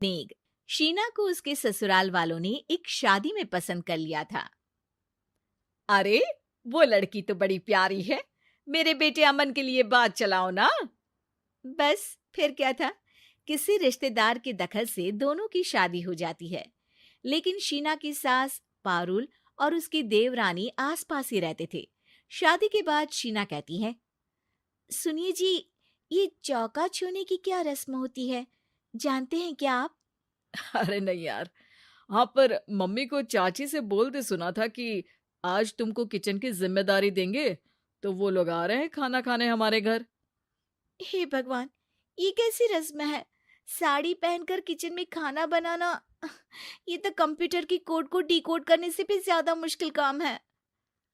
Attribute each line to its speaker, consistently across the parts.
Speaker 1: नेग शीना को उसके ससुराल वालों ने एक शादी में पसंद कर लिया था।
Speaker 2: अरे, वो लड़की तो बड़ी प्यारी है। मेरे बेटे अमन के लिए बात चलाओ ना।
Speaker 1: बस फिर क्या था, किसी रिश्तेदार के दखल से दोनों की शादी हो जाती है। लेकिन शीना की सास पारुल और उसकी देवरानी आसपास ही रहते थे। शादी के बाद शीना कहती है, सुनिए जी, ये चौका छूने की क्या रस्म होती है, जानते हैं क्या आप?
Speaker 2: अरे नहीं यार। हाँ, पर मम्मी को चाची से बोलते सुना था कि आज तुमको किचन की जिम्मेदारी देंगे, तो वो लोग आ रहे हैं खाना खाने हमारे घर।
Speaker 1: हे भगवान, ये कैसी रस्म है? साड़ी पहनकर किचन में खाना बनाना, ये तो कंप्यूटर की कोड को डिकोड करने से भी ज्यादा मुश्किल काम है।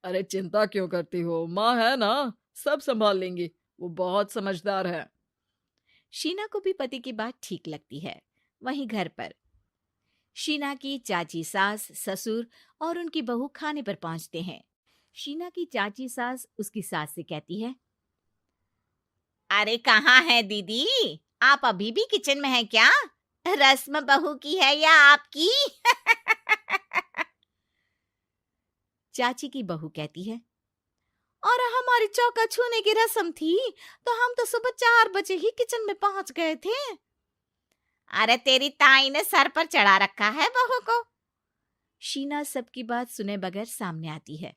Speaker 2: अरे चिंता क्यों करती हो, माँ है ना, सब संभाल लेंगी। वो बहुत समझदार है।
Speaker 1: शीना को भी पति की बात ठीक लगती है। वहीं घर पर शीना की चाची सास, ससुर और उनकी बहू खाने पर पहुंचते हैं। शीना की चाची सास उसकी सास से कहती है, अरे कहाँ है दीदी, आप अभी भी किचन में हैं क्या? रस्म बहू की है या आपकी? चाची की बहू कहती है, और हमारी चौका छूने की रस्म थी तो हम तो सुबह 4 बजे ही किचन में पहुंच गए थे। अरे तेरी ताई ने सर पर चढ़ा रखा है बहू को। शीना सबकी बात सुने बगैर सामने आती है।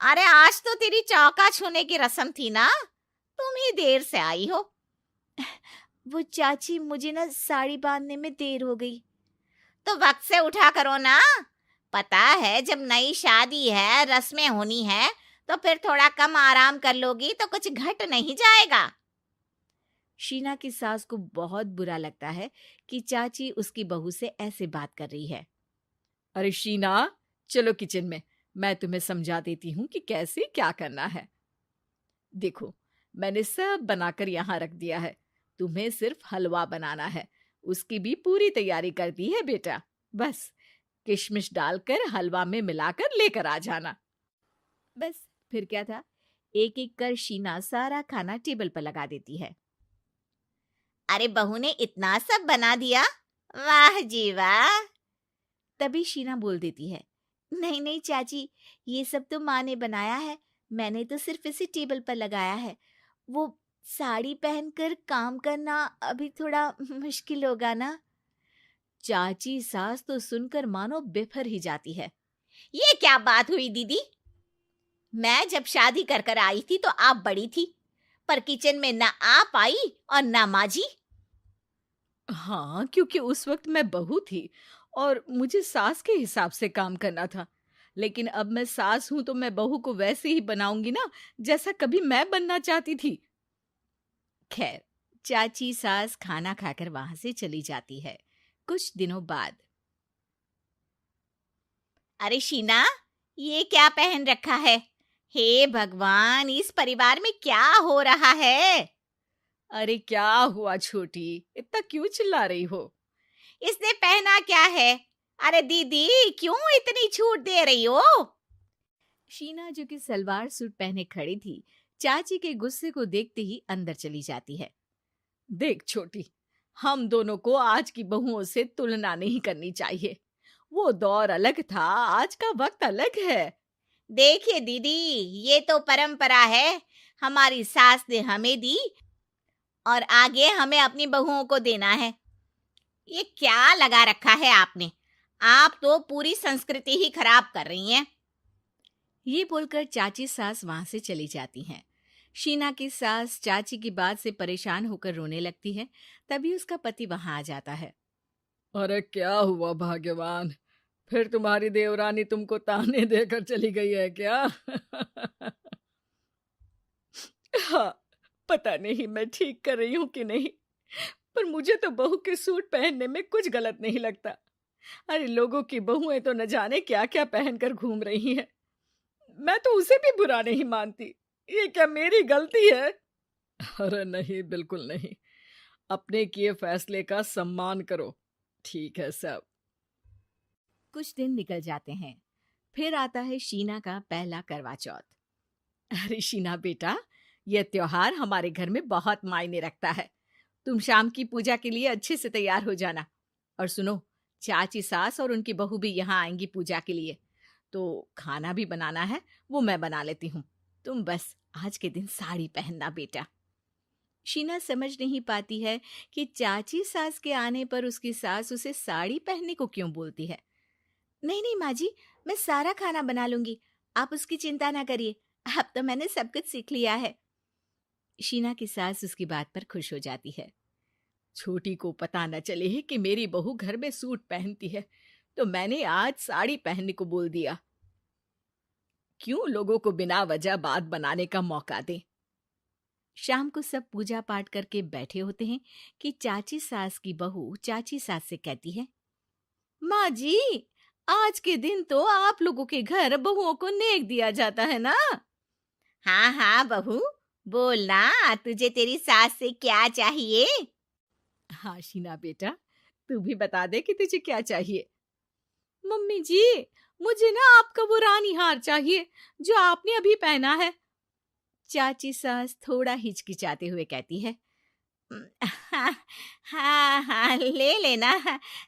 Speaker 1: अरे आज तो तेरी चौका छूने की रस्म थी ना, तुम ही देर से आई हो। वो चाची, मुझे ना साड़ी बांधने में देर हो गई। तो वक्त से उठा करो ना, पता है जब नई शादी है, रस्में होनी है, तो फिर थोड़ा कम आराम कर लोगी तो कुछ घट नहीं जाएगा। शीना की सास को बहुत बुरा लगता है कि चाची उसकी बहू से ऐसे बात कर रही है।
Speaker 2: अरे शीना, चलो किचन में, मैं तुम्हें समझा देती हूँ कि कैसे क्या करना है। देखो, मैंने सब बनाकर यहाँ रख दिया है। तुम्हें सिर्फ हलवा बनाना है। उसकी भी पूरी तैयारी कर दी है बेटा। बस किशमिश डालकर हलवा में मिलाकर लेकर आ जाना।
Speaker 1: बस फिर क्या था, एक एक कर शीना सारा खाना टेबल पर लगा देती है। अरे बहू ने इतना सब बना दिया, वाह जी वाह। तभी शीना बोल देती है, नहीं नहीं चाची, ये सब तो माँ ने बनाया है, मैंने तो सिर्फ इसे टेबल पर लगाया है। वो साड़ी पहनकर काम करना अभी थोड़ा मुश्किल होगा ना। चाची सास तो सुनकर मानो बिफर ही जाती है। ये क्या बात हुई दीदी, मैं जब शादी कर कर आई थी तो आप बड़ी थी, पर किचन में ना आप आई और ना माँ जी।
Speaker 2: हाँ, क्योंकि उस वक्त मैं बहू थी और मुझे सास के हिसाब से काम करना था। लेकिन अब मैं सास हूं तो मैं बहू को वैसे ही बनाऊंगी ना, जैसा कभी मैं बनना चाहती थी।
Speaker 1: खैर, चाची सास खाना खाकर वहां से चली जाती है। कुछ दिनों बाद, अरे शीना, ये क्या पहन रखा है? हे भगवान, इस परिवार में क्या हो रहा है?
Speaker 2: अरे क्या हुआ छोटी, इतना क्यों चिल्ला रही हो?
Speaker 1: इसने पहना क्या है? अरे दीदी, क्यों इतनी छूट दे रही हो? शीना जो कि सलवार सूट पहने खड़ी थी, चाची के गुस्से को देखते ही अंदर चली जाती है।
Speaker 2: देख छोटी, हम दोनों को आज की बहुओं से तुलना नहीं करनी चाहिए। वो दौर अलग था, आज का वक्त अलग है।
Speaker 1: देखिए दीदी, ये तो परंपरा है, हमारी सास ने हमें दी और आगे हमें अपनी बहुओं को देना है। ये क्या लगा रखा है आपने? आप तो पूरी संस्कृति ही खराब कर रही हैं। ये बोलकर चाची सास वहां से चली जाती हैं। शीना की सास चाची की बात से परेशान होकर रोने लगती है। तभी उसका पति वहां आ जाता है।
Speaker 2: अरे क्या हुआ भाग्यवान, फिर तुम्हारी देवरानी तुमको ताने देकर चली गई है क्या? हाँ, पता नहीं मैं ठीक कर रही हूँ कि नहीं, पर मुझे तो बहू के सूट पहनने में कुछ गलत नहीं लगता। अरे लोगों की बहुएं तो न जाने क्या क्या पहनकर घूम रही हैं। मैं तो उसे भी बुरा नहीं मानती। ये क्या मेरी गलती है? अरे नहीं, बिल्कुल नहीं। अपने किए फैसले का सम्मान करो। ठीक है सब।
Speaker 1: कुछ दिन निकल जाते हैं। फिर आता है शीना का पहला करवा चौथ।
Speaker 2: अरे शीना बेटा, यह त्योहार हमारे घर में बहुत मायने रखता है। तुम शाम की पूजा के लिए अच्छे से तैयार हो जाना। और सुनो, चाची सास और उनकी बहू भी यहाँ आएंगी पूजा के लिए, तो खाना भी बनाना है, वो मैं बना लेती हूँ। तुम बस आज के दिन साड़ी पहनना बेटा।
Speaker 1: शीना समझ नहीं पाती है कि चाची सास के आने पर उसकी सास उसे साड़ी पहनने को क्यों बोलती है। नहीं नहीं माँ जी, मैं सारा खाना बना लूंगी, आप उसकी चिंता ना करिए, अब तो मैंने सब कुछ सीख लिया है। शीना की सास उसकी बात पर खुश हो जाती है।
Speaker 2: छोटी को पता न चले कि मेरी बहू घर में सूट पहनती है, तो मैंने आज साड़ी पहनने को बोल दिया। क्यों लोगों को बिना वजह बात बनाने का मौका दें।
Speaker 1: शाम को सब पूजा पाठ करके बैठे होते हैं कि चाची सास की बहू चाची सास से कहती है, माँ जी, आज के दिन तो आप लोगों के घर बहुओं को नेक दिया जाता है ना। हाँ हाँ बहू, बोलना, तुझे तेरी सास से क्या चाहिए।
Speaker 2: हाँ शीना बेटा, तू भी बता दे कि तुझे क्या चाहिए।
Speaker 1: मम्मी जी, मुझे ना आपका वो रानी हार चाहिए जो आपने अभी पहना है। चाची सास थोड़ा हिचकिचाते हुए कहती है, हाँ हाँ हाँ, ले लेना,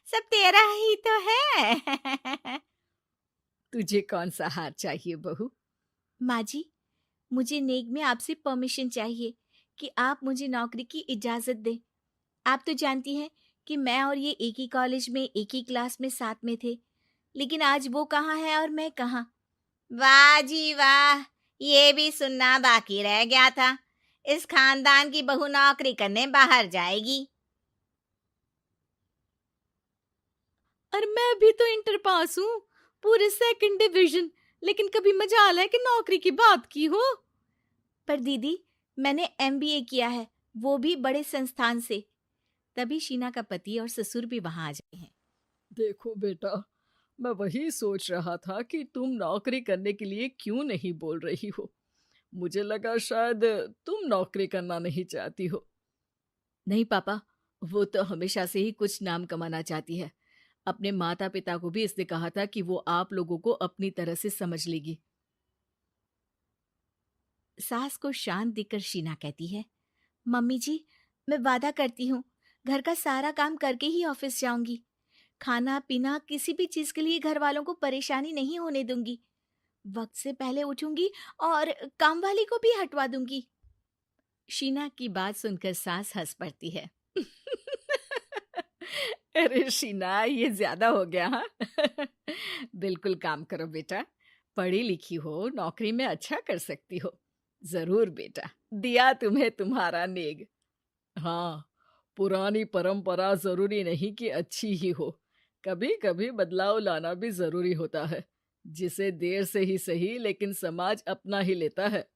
Speaker 1: सब तेरा ही तो है।
Speaker 2: तुझे कौन सा हार चाहिए बहू?
Speaker 1: माँ जी, मुझे नेक में आपसे परमिशन चाहिए कि आप मुझे नौकरी की इजाजत दें। आप तो जानती हैं कि मैं और ये एक ही कॉलेज में एक ही क्लास में साथ में थे, लेकिन आज वो कहाँ है और मैं कहाँ। वाह जी वाह, ये भी सुनना बाकी रह गया था। इस खानदान की बहू नौकरी करने बाहर जाएगी। और मैं भी तो इंटर पास हूँ, पूरे 2nd डिवीजन, लेकिन कभी मजाल है कि नौकरी की बात की हो। पर दीदी, मैंने MBA किया है, वो भी बड़े संस्थान से। तभी शीना का पति और ससुर भी वहां आ जाते हैं।
Speaker 2: देखो बेटा, मैं वही सोच रहा था कि तुम नौकरी करने के लिए क्यों नहीं बोल रही हो। मुझे लगा शायद तुम नौकरी करना नहीं चाहती हो। नहीं पापा, वो तो हमेशा से ही कुछ नाम कमाना चाहती है। अपने माता पिता को भी इसने कहा था कि वो आप लोगों को अपनी तरह से समझ लेगी।
Speaker 1: सास को शांत दिखकर शीना कहती है, मम्मी जी, मैं वादा करती हूँ, घर का सारा काम करके ही ऑफिस जाऊंगी। खाना पीना किसी भी चीज के लिए घर वालों को परेशानी नहीं होने दूंगी। वक्त से पहले उठूंगी और काम वाली को भी हटवा दूंगी। शीना की बात सुनकर सास हंस पड़ती है।
Speaker 2: अरे शीना, ये ज्यादा हो गया हाँ। बिल्कुल काम करो बेटा, पढ़ी लिखी हो, नौकरी में अच्छा कर सकती हो। जरूर बेटा, दिया तुम्हें तुम्हारा नेग। हाँ, पुरानी परंपरा जरूरी नहीं कि अच्छी ही हो, कभी कभी बदलाव लाना भी जरूरी होता है, जिसे देर से ही सही लेकिन समाज अपना ही लेता है।